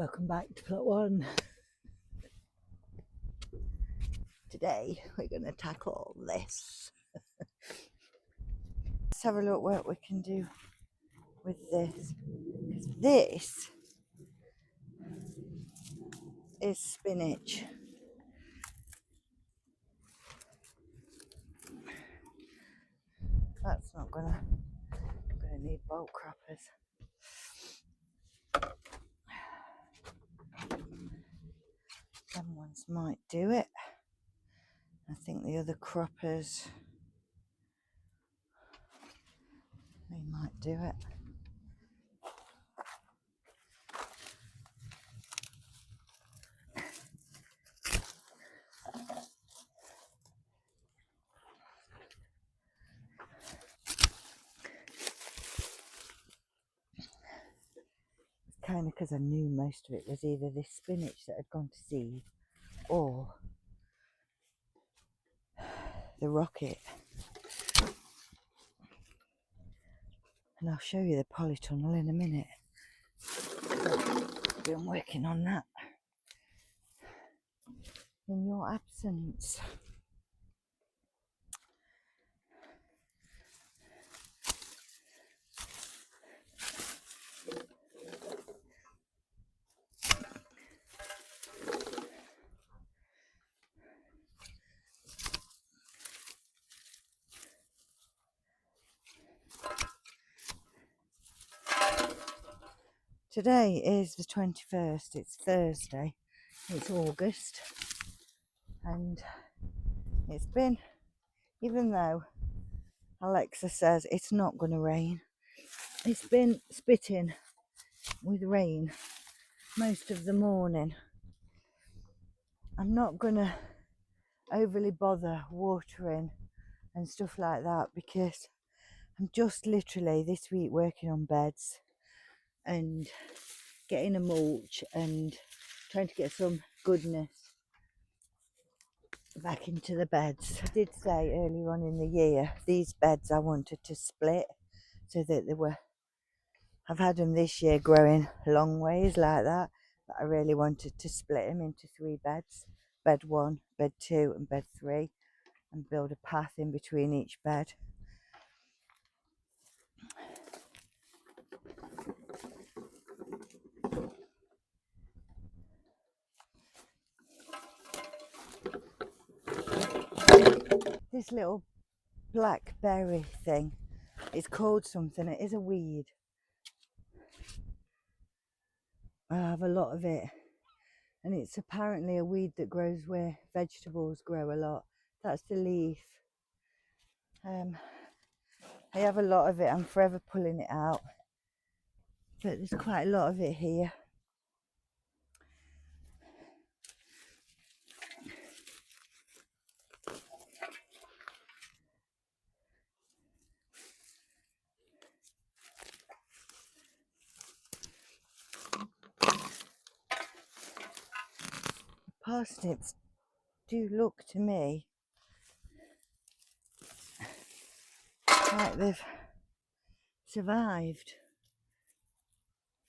Welcome back to plot one. Today we're going to tackle this. Let's have a look what we can do with this. This is spinach. That's not gonna need bolt croppers. Them ones might do it. I think the other croppers, they might do it. Kind of because I knew most of it was either this spinach that had gone to seed or the rocket. And I'll show you the polytunnel in a minute. I've been working on that in your absence. Today is the 21st, it's Thursday, it's August, and it's been, even though Alexa says it's not going to rain, it's been spitting with rain most of the morning. I'm not going to overly bother watering and stuff like that because I'm just literally this week working on beds and getting a mulch and trying to get some goodness back into the beds. I did say earlier on in the year these beds I wanted to split so that they were, I've had them this year growing long ways like that, but I really wanted to split them into 3 beds, bed 1, bed 2 and bed 3, and build a path in between each bed. This little blackberry thing is called something. It is a weed. I have a lot of it, and it's apparently a weed that grows where vegetables grow a lot. That's the leaf. I have a lot of it. I'm forever pulling it out, but there's quite a lot of it here. Parsnips do look to me like they've survived,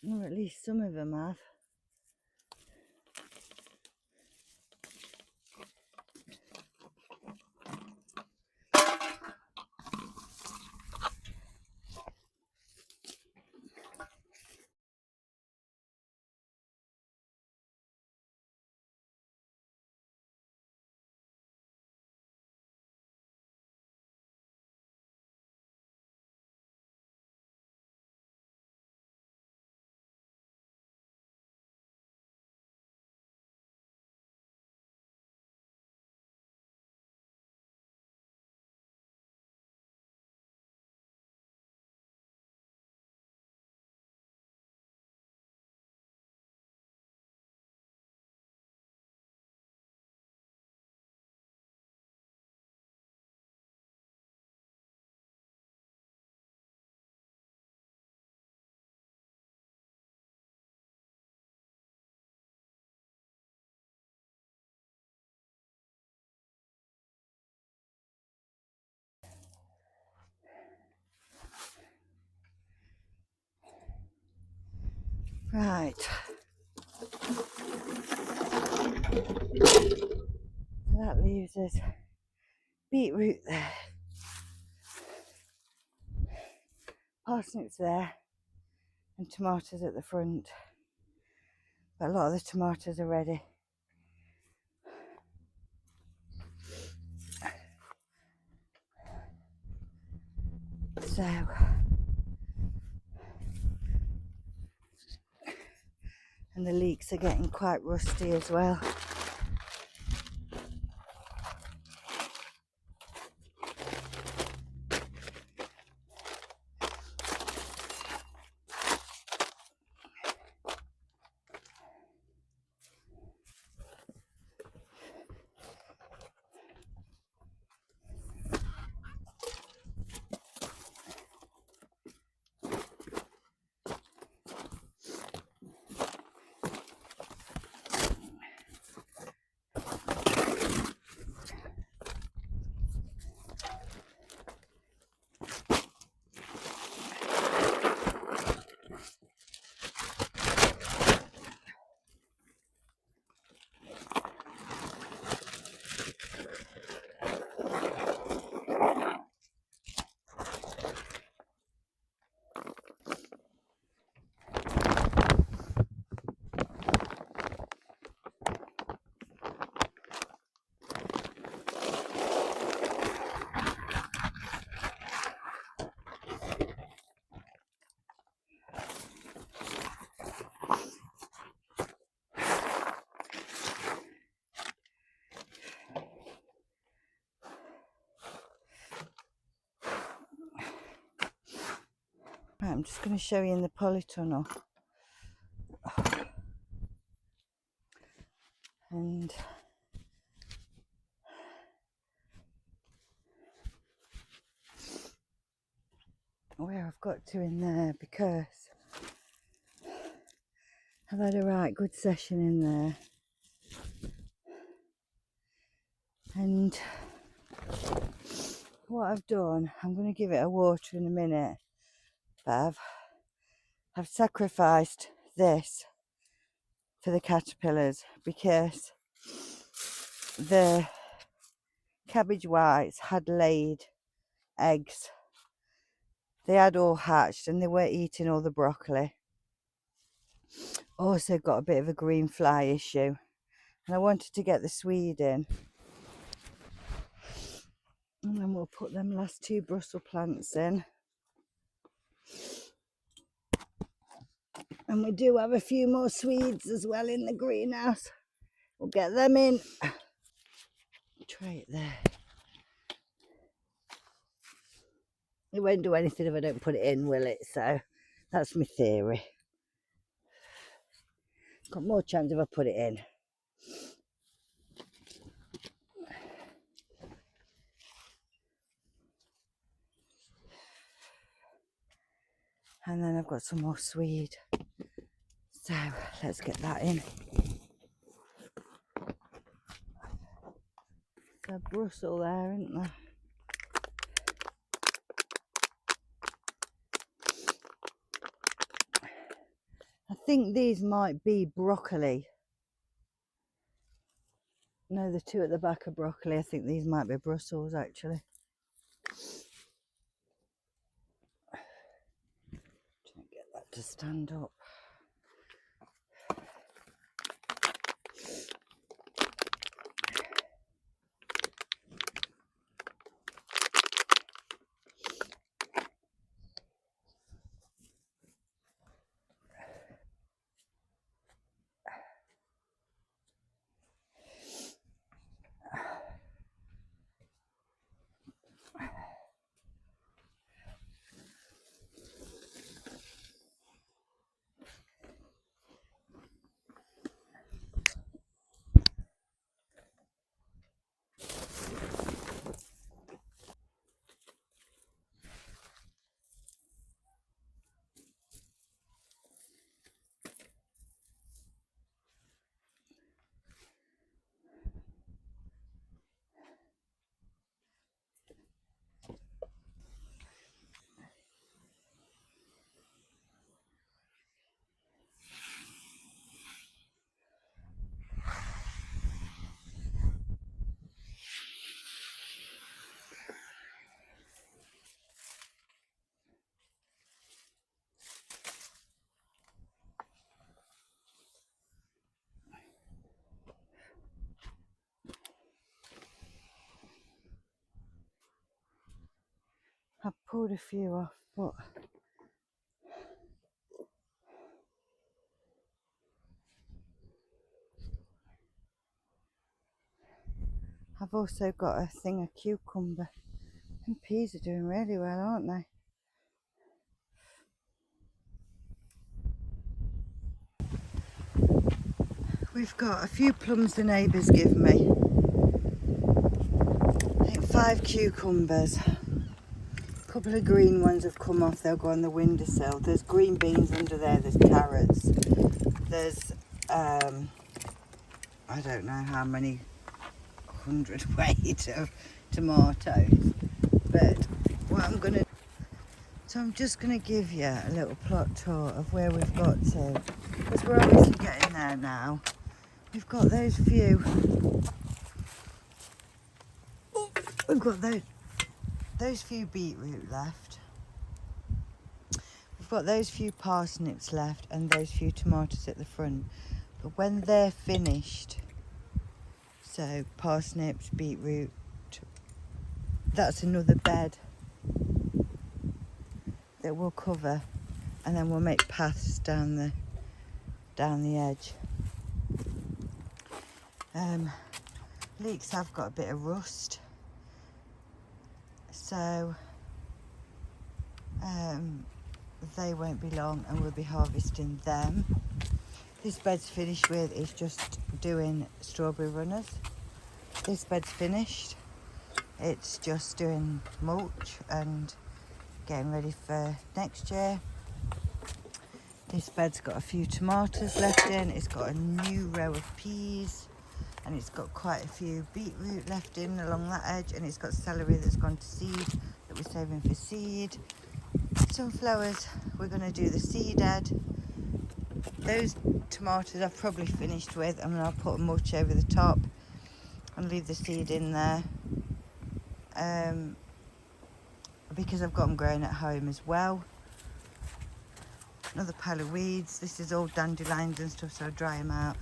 or at least some of them have. Right, So that leaves us beetroot there, parsnips there, and tomatoes at the front. But a lot of the tomatoes are ready. So, and the leeks are getting quite rusty as well. Right, I'm just going to show you in the polytunnel. And where I've got to in there, because I've had a right good session in there. And what I've done, I'm going to give it a water in a minute, but I've sacrificed this for the caterpillars because the cabbage whites had laid eggs. They had all hatched and they were eating all the broccoli. Also got a bit of a green fly issue, and I wanted to get the swede in. And then we'll put them last 2 Brussels plants in. And we do have a few more swedes as well in the greenhouse. We'll get them in. Try it there. It won't do anything if I don't put it in, will it? So that's my theory. Got more chance if I put it in. And then I've got some more swede. So let's get that in. There's a Brussels there, isn't there? I think these might be broccoli. No, the 2 at the back are broccoli. I think these might be Brussels actually. Try and get that to stand up. I've pulled a few off, but I've also got a thing of cucumber. And peas are doing really well, aren't they? We've got a few plums the neighbours give me. I think 5 cucumbers. A couple of green ones have come off, they'll go on the windowsill. There's green beans under there, there's carrots. There's, I don't know how many 100 weight of tomatoes. But what I'm going to... So I'm just going to give you a little plot tour of where we've got to. Because we're obviously getting there now. We've got those few... We've got those few beetroot left. We've got those few parsnips left and those few tomatoes at the front. But when they're finished, so parsnips, beetroot, that's another bed that we'll cover, and then we'll make paths down the edge. Leeks have got a bit of rust, so they won't be long and we'll be harvesting them. This bed's finished with is just doing strawberry runners. This bed's finished. It's just doing mulch and getting ready for next year. This bed's got a few tomatoes left in. It's got a new row of peas, and it's got quite a few beetroot left in along that edge, and it's got celery that's gone to seed that we're saving for seed. Sunflowers, we're going to do the seed head. Those tomatoes I've probably finished with, and I'll put a mulch over the top and leave the seed in there, because I've got them growing at home as well. Another pile of weeds. This is all dandelions and stuff, so I'll dry them out.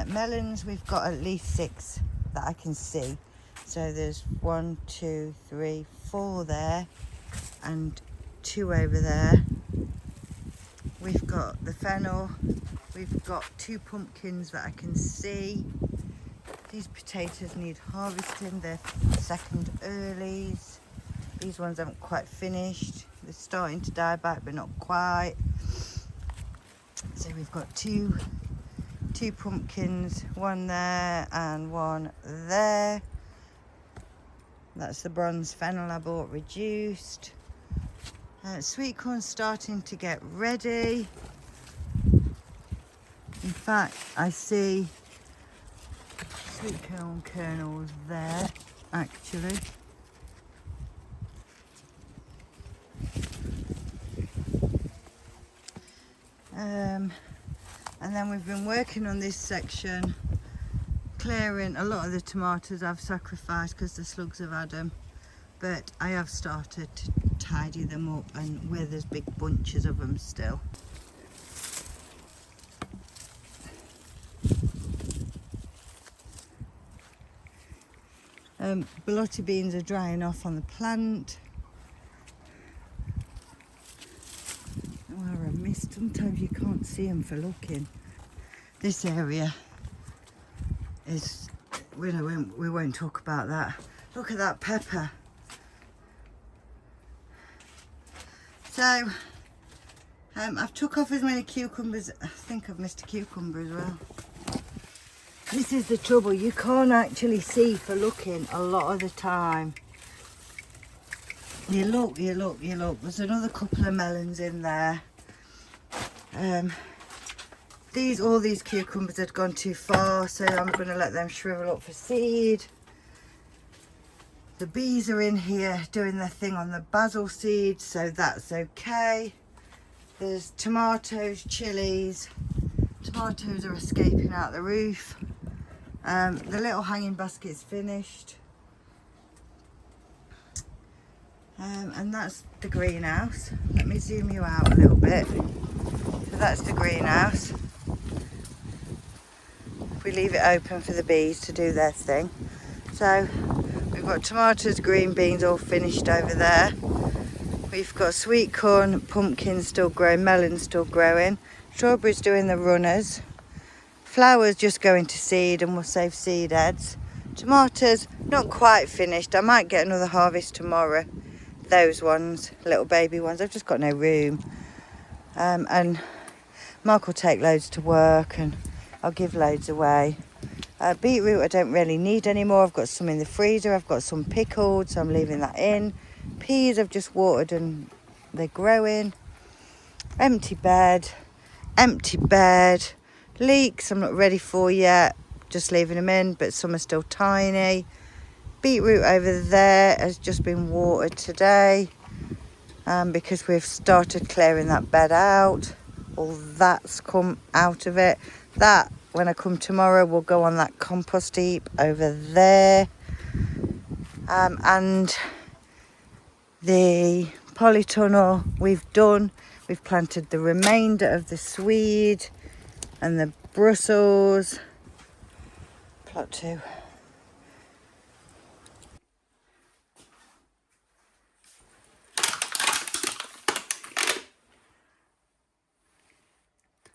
Melons, we've got at least 6 that I can see. So there's 1, 2, 3, 4 there, and 2 over there. We've got the fennel. We've got 2 pumpkins that I can see. These potatoes need harvesting. They're second earlies. These ones haven't quite finished. They're starting to die back, but not quite. So we've got two pumpkins, 1 there and 1 there. That's the bronze fennel I bought reduced. Sweet corn's starting to get ready. In fact, I see sweet corn kernels there, actually. And then we've been working on this section, clearing a lot of the tomatoes I've sacrificed because the slugs have had them, but I have started to tidy them up, and where there's big bunches of them still. Borlotti beans are drying off on the plant. Where I missed, sometimes you can't see them for looking. This area is, we won't talk about that. Look at that pepper. So I've took off as many cucumbers. I think I've missed a cucumber as well. This is the trouble, you can't actually see for looking a lot of the time. You look. There's another couple of melons in there. All these cucumbers had gone too far, so I'm going to let them shrivel up for seed. The bees are in here doing their thing on the basil seed, so that's okay. There's tomatoes, chilies. Tomatoes are escaping out the roof. The little hanging basket's finished. And that's the greenhouse. Let me zoom you out a little bit. So that's the greenhouse. We leave it open for the bees to do their thing. So we've got tomatoes, green beans all finished over there. We've got sweet corn, pumpkins still growing, melons still growing, strawberries doing the runners, flowers just going to seed and we'll save seed heads. Tomatoes not quite finished. I might get another harvest tomorrow. Those ones, little baby ones. I've just got no room. And Mark will take loads to work and I'll give loads away. Beetroot I don't really need anymore. I've got some in the freezer. I've got some pickled, so I'm leaving that in. Peas I've just watered and they're growing. Empty bed. Leeks I'm not ready for yet. Just leaving them in, but some are still tiny. Beetroot over there has just been watered today because we've started clearing that bed out. All that's come out of it. That, when I come tomorrow, will go on that compost heap over there. And the polytunnel we've done. We've planted the remainder of the swede and the Brussels. Plot 2.